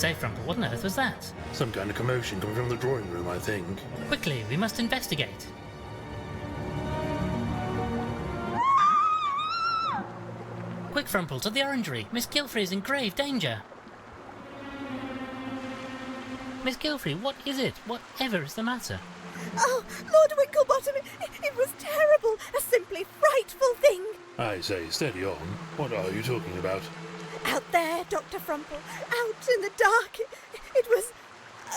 say, Frumple, what on earth was that? Some kind of commotion coming from the drawing room, I think. Quickly, we must investigate. Quick, Frumple, to the orangery. Miss Gilfrey is in grave danger. Miss Gilfrey, what is it? Whatever is the matter? Oh, Lord Winklebottom, it was terrible. A simply frightful thing. I say, steady on. What are you talking about? Out there, Dr. Frumple, out in the dark, it was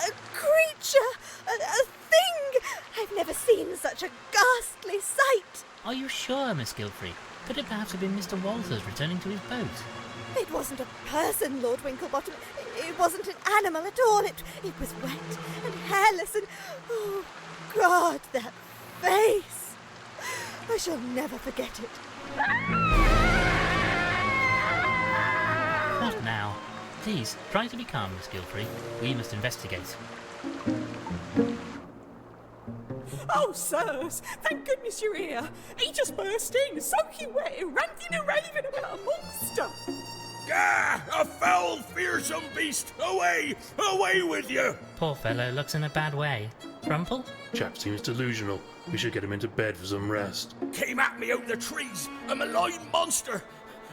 a creature, a thing. I've never seen such a ghastly sight. Are you sure, Miss Gilfrey? Could it perhaps have been Mr. Walters returning to his boat? It wasn't a person, Lord Winklebottom. It wasn't an animal at all. It was wet and hairless and... oh, God, that face! I shall never forget it. What now? Please, try to be calm, Miss Gilfrey. We must investigate. Oh, sirs, thank goodness you're here. He just burst in, soaking wet, ranting and raving about a monster. Gah! A foul, fearsome beast! Away! Away with you! Poor fellow looks in a bad way. Frumple? Chap seems delusional. We should get him into bed for some rest. Came at me out the trees, a malign monster!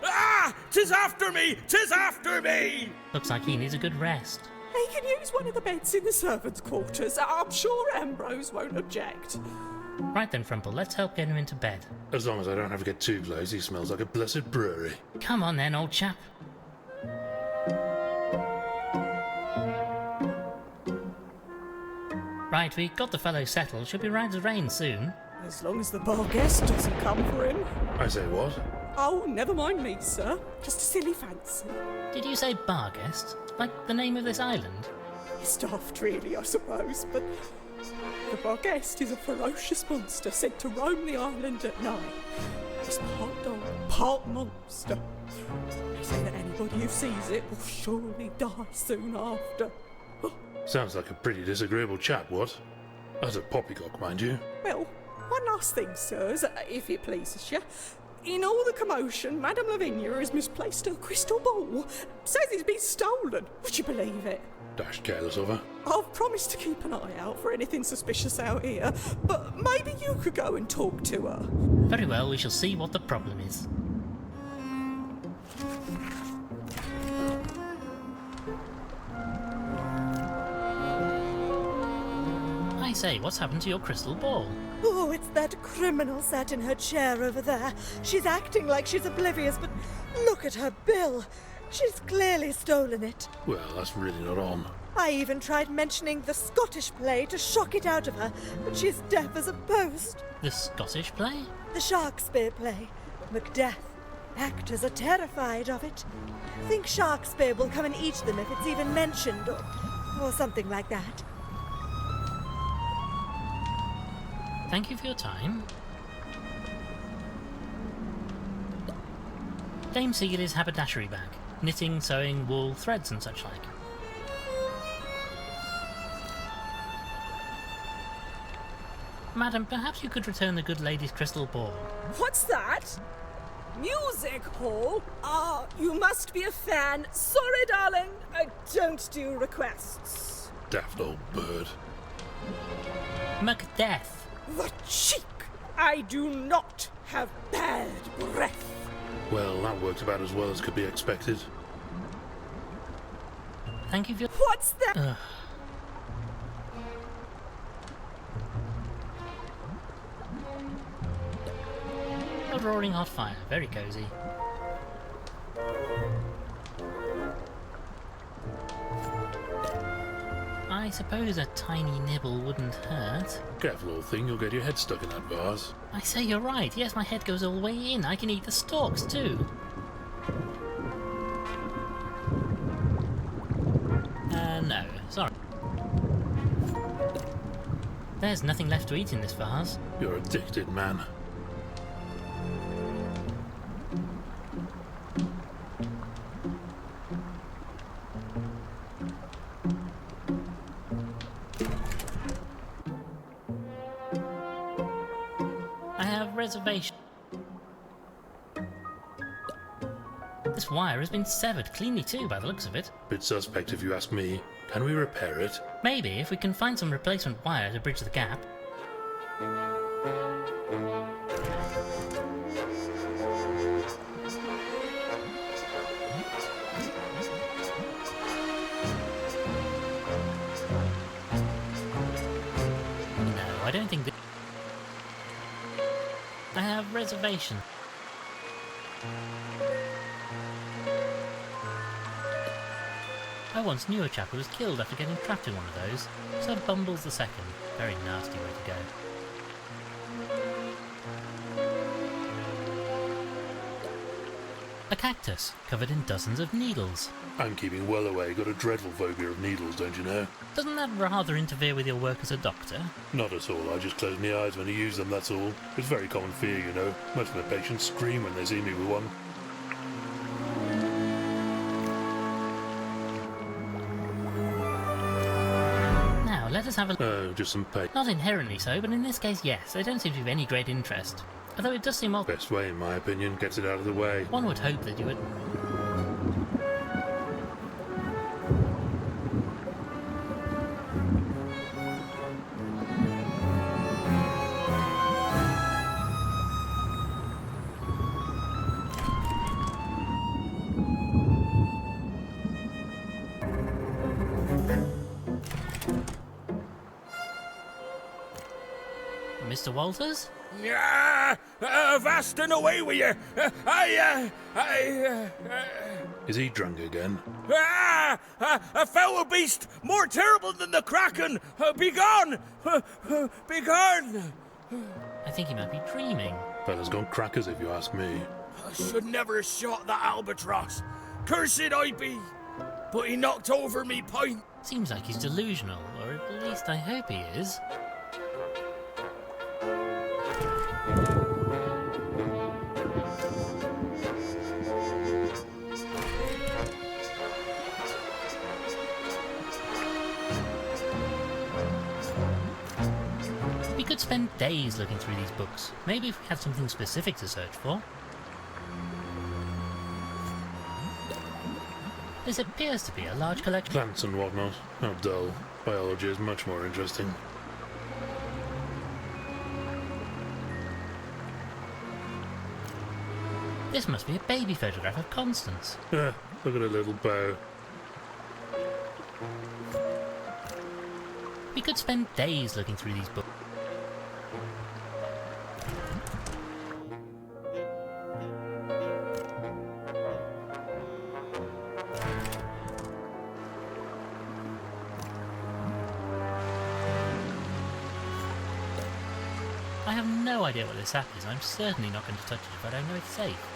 Ah! 'Tis after me! 'Tis after me! Looks like he needs a good rest. He can use one of the beds in the servants' quarters. I'm sure Ambrose won't object. Right then, Frumple, let's help get him into bed. As long as I don't have to get too close, he smells like a blessed brewery. Come on then, old chap. Right, we got the fellow settled. Should be right as rain soon. As long as the bar guest doesn't come for him. I say what? Oh, never mind me, sir. Just a silly fancy. Did you say bar guest? Like the name of this island? It's daft, really, I suppose, but the bar guest is a ferocious monster sent to roam the island at night. He's part dog, part monster. They say that anybody who sees it will surely die soon after. Sounds like a pretty disagreeable chap, what? As a poppycock, mind you. Well, one last thing, sirs, if it pleases you. In all the commotion, Madame Lavinia has misplaced her crystal ball. Says it's been stolen. Would you believe it? Dashed careless of her. I've promised to keep an eye out for anything suspicious out here, but maybe you could go and talk to her. Very well, we shall see what the problem is. I say, what's happened to your crystal ball? Oh, it's that criminal sat in her chair over there. She's acting like she's oblivious, but look at her bill. She's clearly stolen it. Well, that's really not on. I even tried mentioning the Scottish play to shock it out of her, but she's deaf as a post. The Scottish play? The Shakespeare play. Macbeth. Actors are terrified of it. Think Shakespeare will come and eat them if it's even mentioned, or something like that. Thank you for your time. Dame Sealy's haberdashery bag. Knitting, sewing, wool, threads and such like. Madam, perhaps you could return the good lady's crystal ball. What's that? Music hall? Ah, you must be a fan. Sorry, darling, I don't do requests. Daft old bird. Macbeth. The cheek! I do not have bad breath. Well, that worked about as well as could be expected. Thank you for your... What's that? A roaring hot fire. Very cosy. I suppose a tiny nibble wouldn't hurt. Careful, old thing, you'll get your head stuck in that vase. I say, you're right. Yes, my head goes all the way in. I can eat the stalks too. No. Sorry. There's nothing left to eat in this vase. You're addicted, man. Reservation. This This wire has been severed cleanly too, by the looks of it. Bit suspect if you ask me. Can we repair it? Maybe, if we can find some replacement wire to bridge the gap. No, I don't think that... I have reservation. I once knew a chap who was killed after getting trapped in one of those. Sir Bumbles II. Very nasty way to go. A cactus, covered in dozens of needles. I'm keeping well away. Got a dreadful phobia of needles, don't you know? Doesn't that rather interfere with your work as a doctor? Not at all. I just close my eyes when I use them, that's all. It's very common fear, you know. Most of my patients scream when they see me with one. Now, let us have a... Oh, just some pain. Not inherently so, but in this case, yes. They don't seem to have any great interest. Although it does seem odd. Best way, in my opinion. Gets it out of the way. One would hope that you would... Mr. Walters? Vast and away with you. Is he drunk again? A foul beast more terrible than the Kraken. Begone! Begone! I think he might be dreaming. Fella's gone crackers if you ask me. I should never have shot that albatross. Cursed I be. But he knocked over me pint. Seems like he's delusional, or at least I hope he is. We could spend days looking through these books. Maybe if we had something specific to search for. This appears to be a large collection. Plants and whatnot. How dull. Biology is much more interesting. This must be a baby photograph of Constance. Look at her little bow. We could spend days looking through these books. I have no idea what this app is. I'm certainly not going to touch it if I don't know it's safe.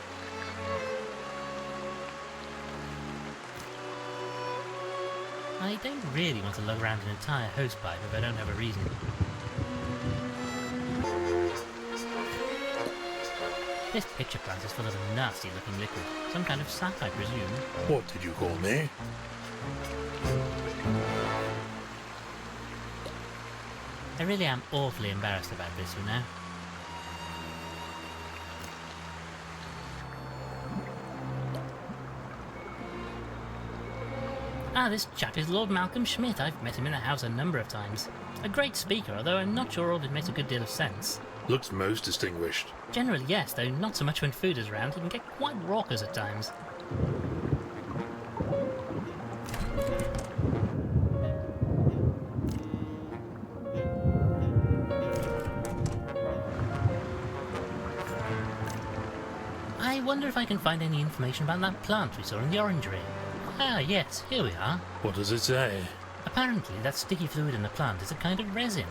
I don't really want to lug around an entire hosepipe if I don't have a reason. This picture plant is full of a nasty looking liquid. Some kind of sap, I presume. What did you call me? I really am awfully embarrassed about this for now. Ah, this chap is Lord Malcolm Schmidt. I've met him in the house a number of times. A great speaker, although I'm not sure all of it makes a good deal of sense. Looks most distinguished. Generally, yes, though not so much when food is around. He can get quite raucous at times. I wonder if I can find any information about that plant we saw in the orangery. Ah, yes, here we are. What does it say? Apparently, that sticky fluid in the plant is a kind of resin.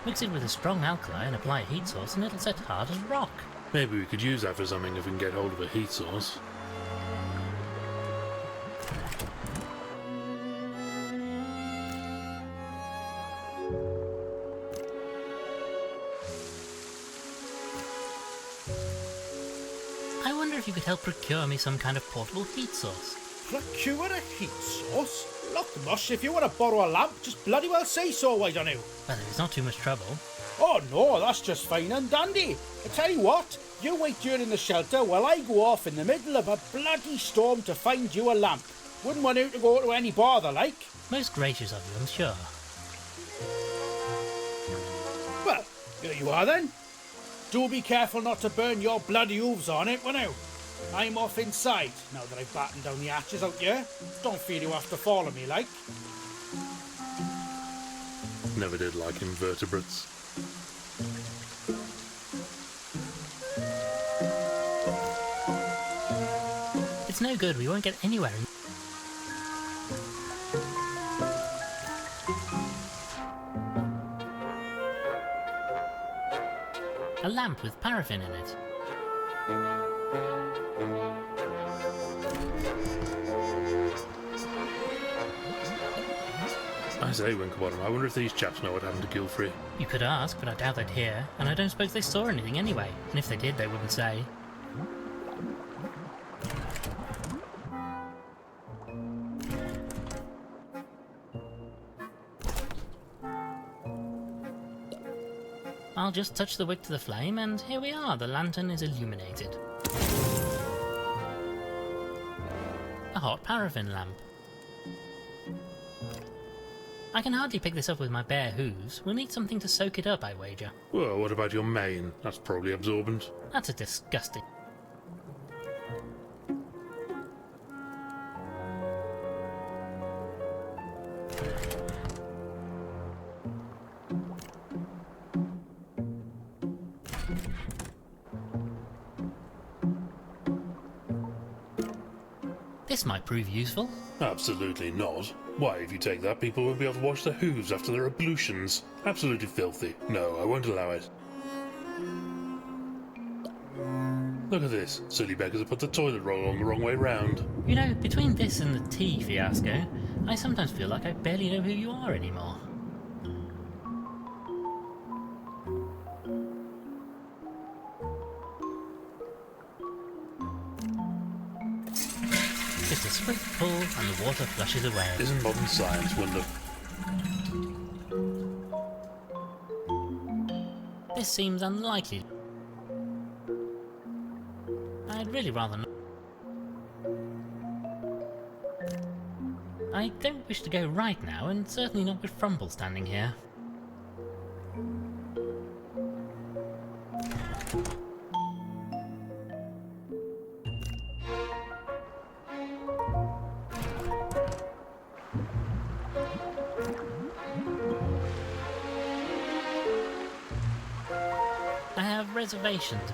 Mix it with a strong alkali and apply a heat source and it'll set hard as rock. Maybe we could use that for something if we can get hold of a heat source. I wonder if you could help procure me some kind of portable heat source. Procure a heat source? Look, Mush, if you want to borrow a lamp, just bloody well say so, why don't you? Well, if it's not too much trouble. Oh no, that's just fine and dandy. I tell you what, you wait here in the shelter while I go off in the middle of a bloody storm to find you a lamp. Wouldn't want you to go to any bother, like. Most gracious of you, I'm sure. Well, here you are then. Do be careful not to burn your bloody hooves on it, won't you? I'm off inside, now that I've battened down the hatches out here. Don't feel you have to follow me, like. Never did like invertebrates. It's no good, we won't get anywhere. A lamp with paraffin in it. I say, Winklebottom, I wonder if these chaps know what happened to Gilfrey. You could ask, but I doubt they'd hear, and I don't suppose they saw anything anyway, and if they did, they wouldn't say. I'll just touch the wick to the flame, and here we are, the lantern is illuminated. A hot paraffin lamp. I can hardly pick this up with my bare hooves. We'll need something to soak it up, I wager. Well, what about your mane? That's probably absorbent. That's a disgusting... This might prove useful. Absolutely not. Why, if you take that, people won't be able to wash their hooves after their ablutions. Absolutely filthy. No, I won't allow it. Look at this. Silly beggars have put the toilet roll on the wrong way round. You know, between this and the tea fiasco, I sometimes feel like I barely know who you are anymore. Just a swift pull and the water flushes away. Isn't modern science wonderful? This seems unlikely. I'd really rather not. I don't wish to go right now, and certainly not with Frumble standing here. I have reservations.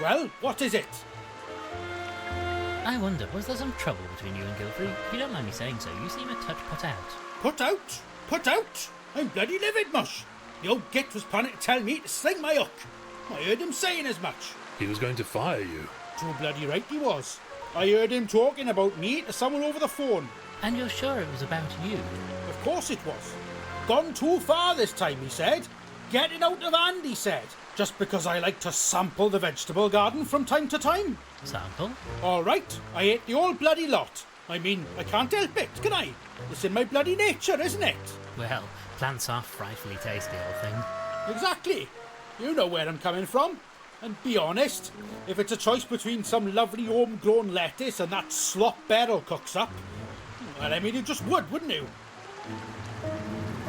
Well, what is it? I wonder, was there some trouble between you and Gilfrey? If you don't mind me saying so, you seem a touch put out. Put out? Put out? I'm bloody livid, Mush. The old git was planning to tell me to sling my hook. I heard him saying as much. He was going to fire you. Too bloody right he was. I heard him talking about me to someone over the phone. And you're sure it was about you? Of course it was. Gone too far this time, he said. Getting out of hand, he said. Just because I like to sample the vegetable garden from time to time. Sample? All right, I ate the old bloody lot. I mean, I can't help it, can I? It's in my bloody nature, isn't it? Well, plants are frightfully tasty, old thing. Exactly. You know where I'm coming from. And be honest, if it's a choice between some lovely homegrown lettuce and that slop Beryl cooks up, well, I mean, you just would, wouldn't you?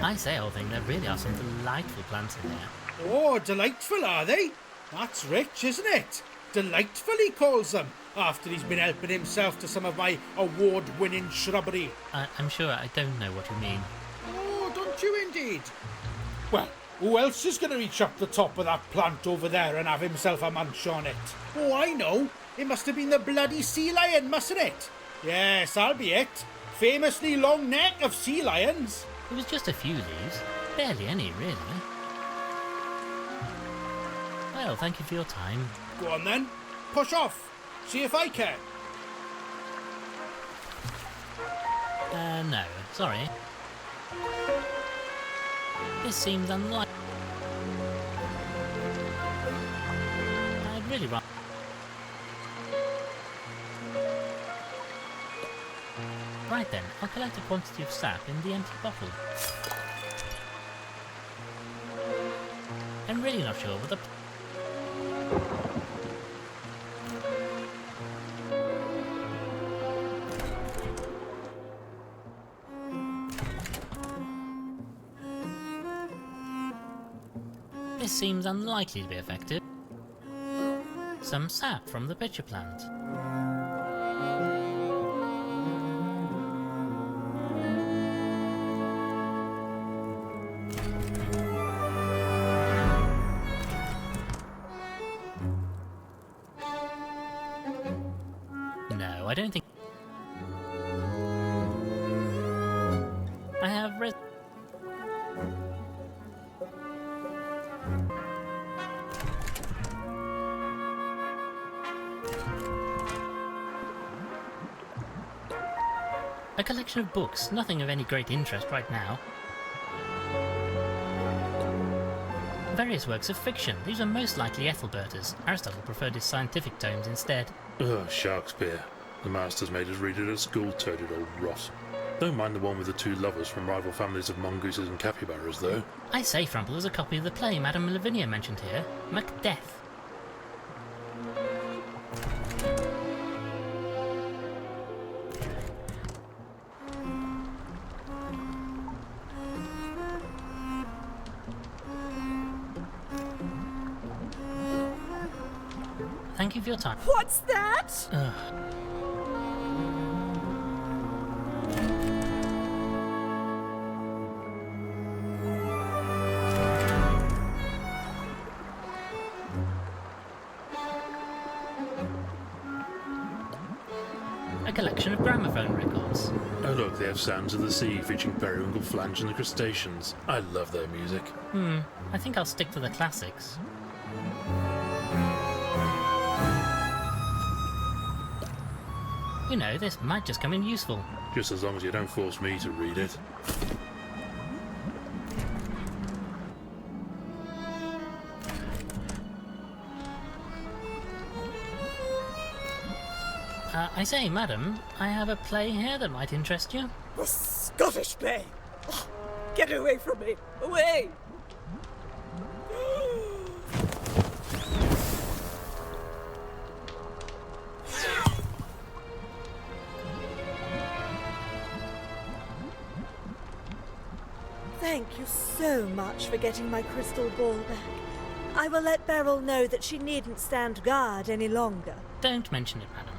I say, old thing, there really are some delightful plants in there. Oh, delightful, are they? That's rich, isn't it? Delightful, he calls them, after he's been helping himself to some of my award-winning shrubbery. I'm sure I don't know what you mean. Oh, don't you indeed? Well, who else is going to reach up the top of that plant over there and have himself a munch on it? Oh, I know. It must have been the bloody sea lion, mustn't it? Yes, that'll be it. Famously long neck of sea lions. It was just a few leaves. Barely any, really. Well, thank you for your time. Go on then. Push off. See if I can. No, sorry. This seems unlikely. I'd really rather... Right then, I'll collect a quantity of sap in the empty bottle. I'm really not sure what the... This seems unlikely to be effective. Some sap from the pitcher plant. No, I don't think... I have read... A collection of books, nothing of any great interest right now. Various works of fiction, these are most likely Ethelberta's. Aristotle preferred his scientific tomes instead. Ugh, Shakespeare. The masters made us read it at school, toted old rot. Don't mind the one with the two lovers from rival families of mongooses and capybaras, though. I say, Frumple, there's a copy of the play Madame Lavinia mentioned here, Macbeth. Thank you for your time. What's that? A collection of gramophone records. Oh look, they have Sounds of the Sea featuring Periwinkle, Flange and the Crustaceans. I love their music. I think I'll stick to the classics. You know, this might just come in useful. Just as long as you don't force me to read it. I say, madam, I have a play here that might interest you. A Scottish play! Oh, get away from me! Away! Thank you so much for getting my crystal ball back. I will let Beryl know that she needn't stand guard any longer. Don't mention it, madam.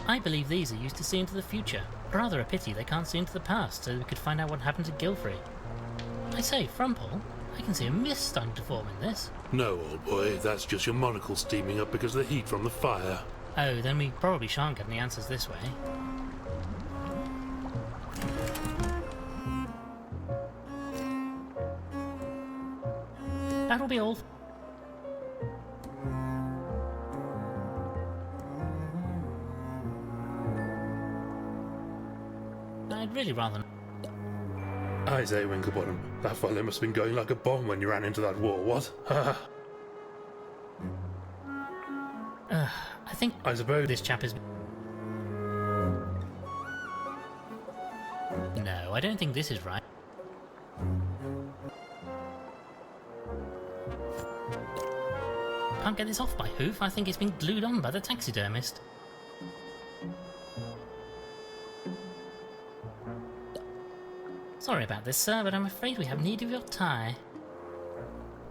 I believe these are used to see into the future. Rather a pity they can't see into the past, so we could find out what happened to Gilfrey. I say, Frumple, I can see a mist starting to form in this. No, old boy, that's just your monocle steaming up because of the heat from the fire. Oh, then we probably shan't get any answers this way. That'll be all. I'd really rather... I say, Winklebottom, that fella must have been going like a bomb when you ran into that wall, what? I think I suppose this chap is... No, I don't think this is right. Can't get this off by hoof. I think it's been glued on by the taxidermist. Sorry about this, sir, but I'm afraid we have need of your tie.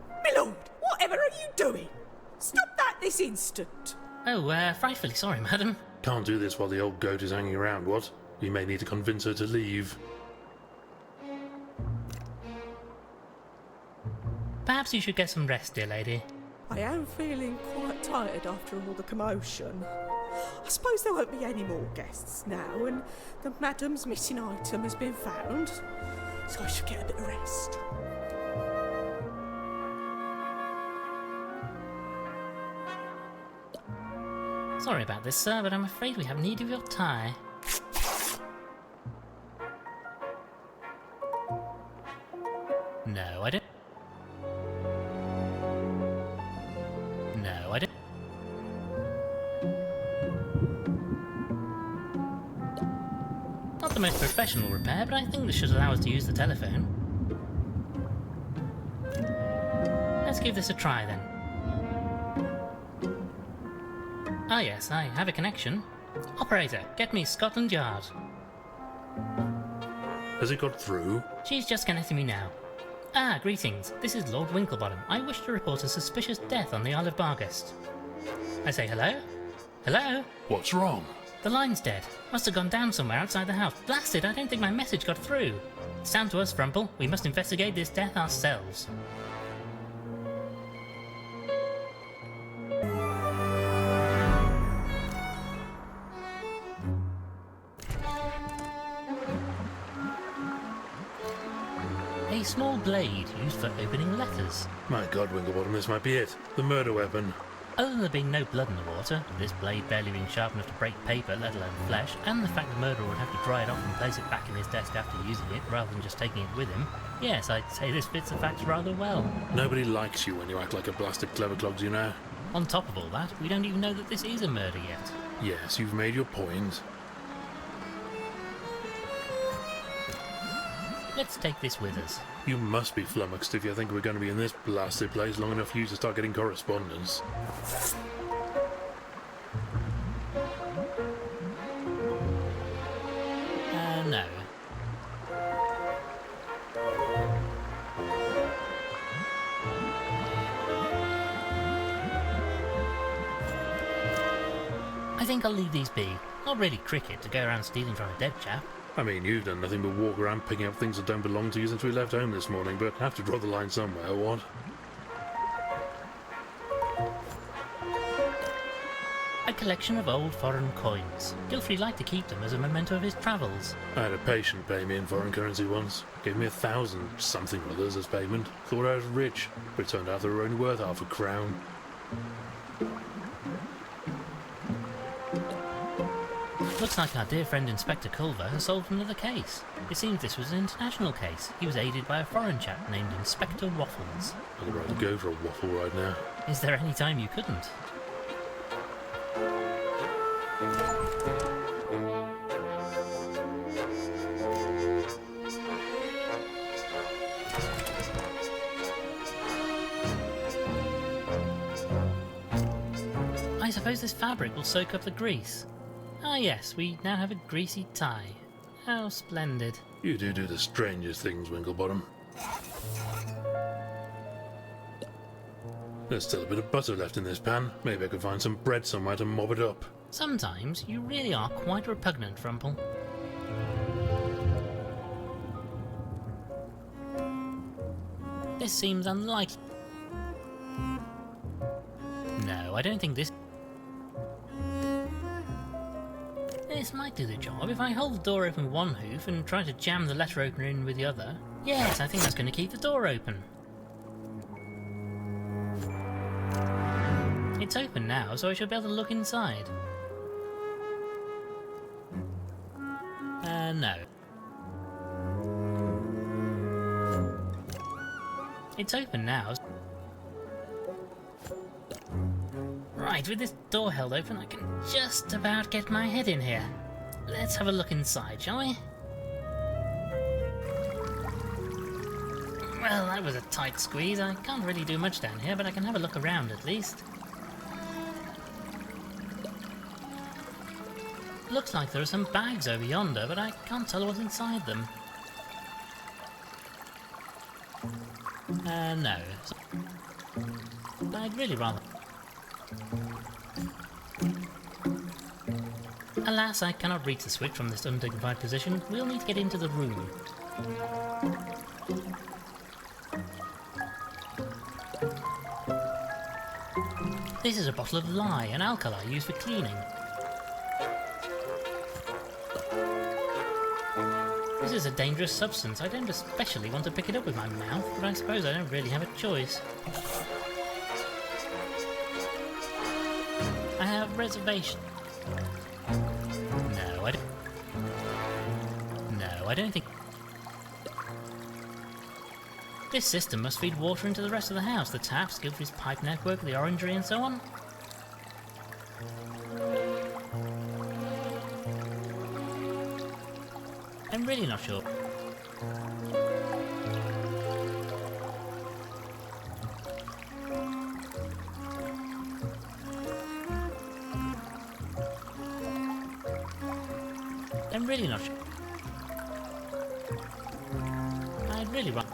My lord, whatever are you doing? Stop that this instant! Oh, frightfully sorry, madam. can't do this while the old goat is hanging around, what? We may need to convince her to leave. Perhaps you should get some rest, dear lady. I am feeling quite tired after all the commotion. I suppose there won't be any more guests now, and the madam's missing item has been found, so I should get a bit of rest. Sorry about this, sir, but I'm afraid we have need of your tie. No, I don't. No, I don't. the most professional repair, but I think this should allow us to use the telephone. Let's give this a try then. Ah yes, I have a connection. Operator, get me Scotland Yard. Has it got through? She's just connecting me now. Ah, greetings. This is Lord Winklebottom. I wish to report a suspicious death on the Isle of Barghest. I say hello? Hello? What's wrong? The line's dead. Must have gone down somewhere outside the house. Blasted, I don't think my message got through. It's down to us, Frumple. We must investigate this death ourselves. A small blade used for opening letters. My God, Winklebottom, this might be it. The murder weapon. Other than there being no blood in the water, this blade barely being sharp enough to break paper, let alone flesh, and the fact the murderer would have to dry it off and place it back in his desk after using it, rather than just taking it with him, yes, I'd say this fits the facts rather well. Nobody likes you when you act like a blasted clever clogs, you know. On top of all that, we don't even know that this is a murder yet. Yes, you've made your point. Let's take this with us. You must be flummoxed if you think we're going to be in this blasted place long enough for you to start getting correspondence. No. I think I'll leave these be. Not really cricket to go around stealing from a dead chap. I mean, you've done nothing but walk around picking up things that don't belong to you since we left home this morning, but have to draw the line somewhere, what? A collection of old foreign coins. Gilfrey liked to keep them as a memento of his travels. I had a patient pay me in foreign currency once. Gave me 1,000 something or others as payment. Thought I was rich, but it turned out they were only worth half a crown. Looks like our dear friend Inspector Culver has solved another case. It seems this was an international case. He was aided by a foreign chap named Inspector Waffles. I could rather go for a waffle right now. Is there any time you couldn't? I suppose this fabric will soak up the grease. Ah yes, we now have a greasy tie. How splendid. You do the strangest things, Winklebottom. There's still a bit of butter left in this pan. Maybe I could find some bread somewhere to mop it up. Sometimes you really are quite repugnant, Frumple. This seems unlikely. No, I don't think this... This might do the job if I hold the door open with one hoof and try to jam the letter opener in with the other. Yes, I think that's going to keep the door open. It's open now, so I should be able to look inside. No. It's open now. Right, with this door held open, I can just about get my head in here. Let's have a look inside, shall we? Well, that was a tight squeeze. I can't really do much down here, but I can have a look around at least. Looks like there are some bags over yonder, but I can't tell what's inside them. No. I'd really rather... Alas, I cannot reach the switch from this undignified position. We'll need to get into the room. This is a bottle of lye, an alkali used for cleaning. This is a dangerous substance. I don't especially want to pick it up with my mouth, but I suppose I don't really have a choice. I have reservations. No, I don't think... This system must feed water into the rest of the house. The taps, Gilfrey's pipe network, the orangery and so on. I'm really not sure. I'm really not sure. I'd really want...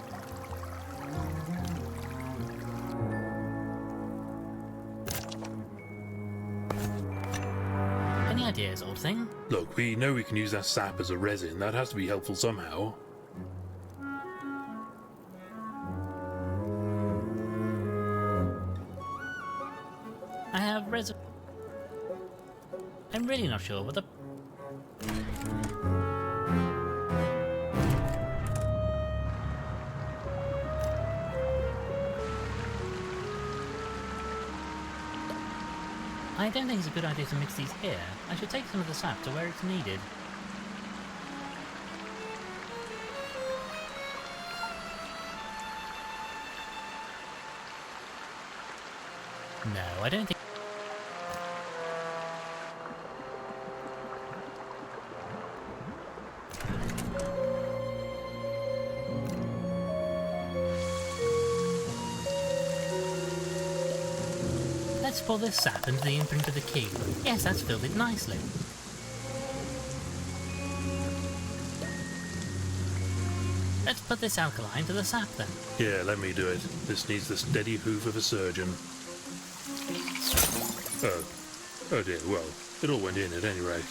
Any ideas, old thing? Look, we know we can use that sap as a resin. That has to be helpful somehow. I have I'm really not sure what the... I don't think it's a good idea to mix these here. I should take some of the sap to where it's needed. No, I don't think... Let's pour this sap into the imprint of the key. Yes, that's filled it nicely. Let's put this alkaline to the sap then. Yeah, let me do it. This needs the steady hoof of a surgeon. Oh dear, well, it all went in at any rate.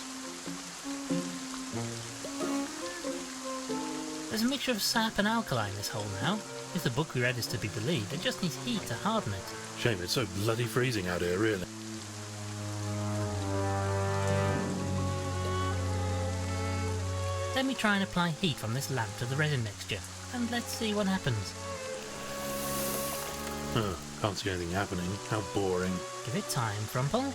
There's a mixture of sap and alkaline in this hole now. If the book we read is to be believed, it just needs heat to harden it. Shame it's so bloody freezing out here, really. Let me try and apply heat from this lamp to the resin mixture, and let's see what happens. Can't see anything happening. How boring. Give it time, Frumple.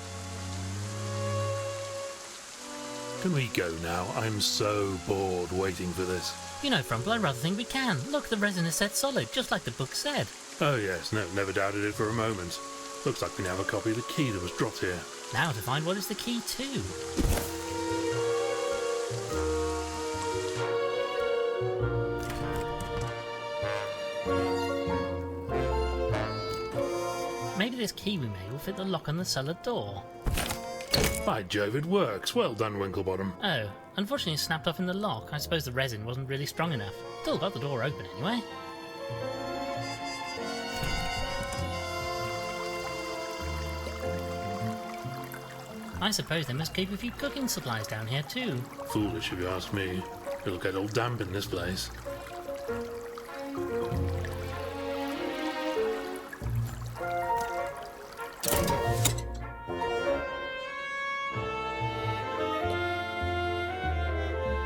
Can we go now? I'm so bored waiting for this. You know, Frumple, I rather think we can. Look, the resin is set solid, just like the book said. Oh yes, no, never doubted it for a moment. Looks like we now have a copy of the key that was dropped here. Now to find what is the key to. Maybe this key we made will fit the lock on the cellar door. By Jove, it works. Well done, Winklebottom. Oh, unfortunately it snapped off in the lock. I suppose the resin wasn't really strong enough. Still got the door open anyway. I suppose they must keep a few cooking supplies down here too. Foolish if you ask me. It'll get all damp in this place.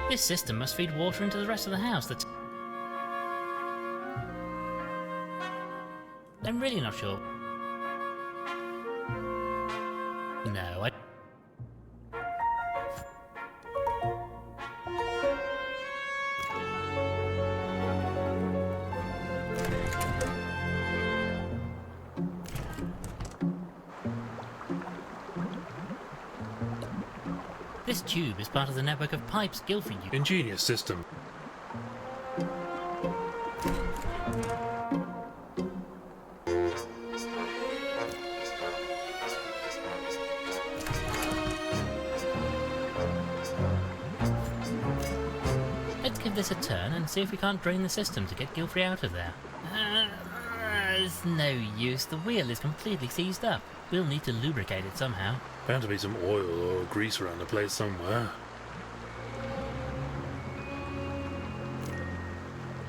This system must feed water into the rest of the house. I'm really not sure. No, This tube is part of the network of pipes Guilford used. Ingenious system. Let's give this a turn and see if we can't drain the system to get Guilford out of there. It's no use. The wheel is completely seized up. We'll need to lubricate it somehow. Bound to be some oil or grease around the place somewhere.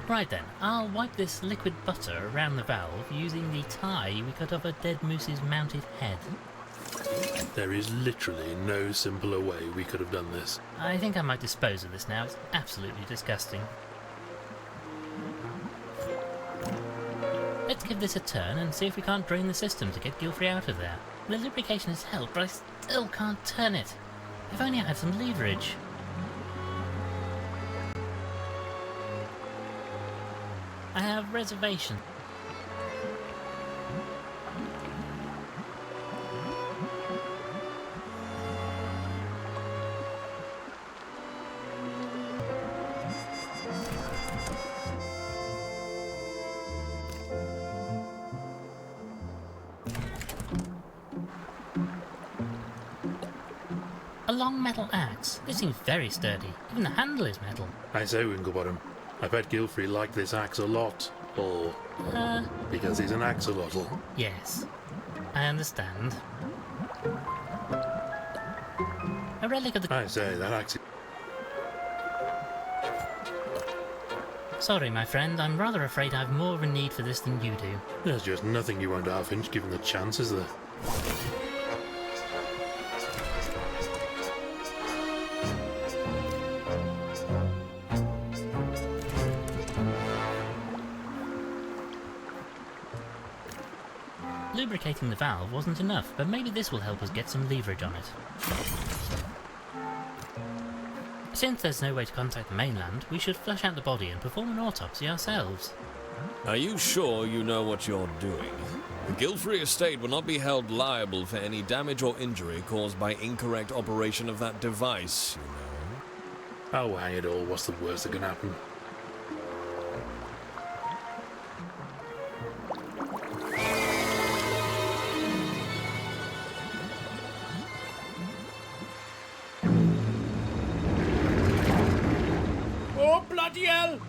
Right then, I'll wipe this liquid butter around the valve using the tie we cut off a dead moose's mounted head. There is literally no simpler way we could have done this. I think I might dispose of this now. It's absolutely disgusting. Let's give this a turn and see if we can't drain the system to get Guilford out of there. The lubrication has helped, but I still can't turn it. If only I had some leverage. I have reservations. A long metal axe? This seems very sturdy. Even the handle is metal. I say, Winklebottom, I bet Gilfrey liked this axe a lot. Or because he's an axolotl. Yes. I understand. A relic of the... I say, that axe... Sorry, my friend, I'm rather afraid I've more of a need for this than you do. There's just nothing you won't have, Finch, given the chance, is there? Lubricating the valve wasn't enough, but maybe this will help us get some leverage on it. Since there's no way to contact the mainland, we should flush out the body and perform an autopsy ourselves. Are you sure you know what you're doing? The Gilfrey estate will not be held liable for any damage or injury caused by incorrect operation of that device, you know. Oh, hang it all, what's the worst that can happen? Oh, bloody hell!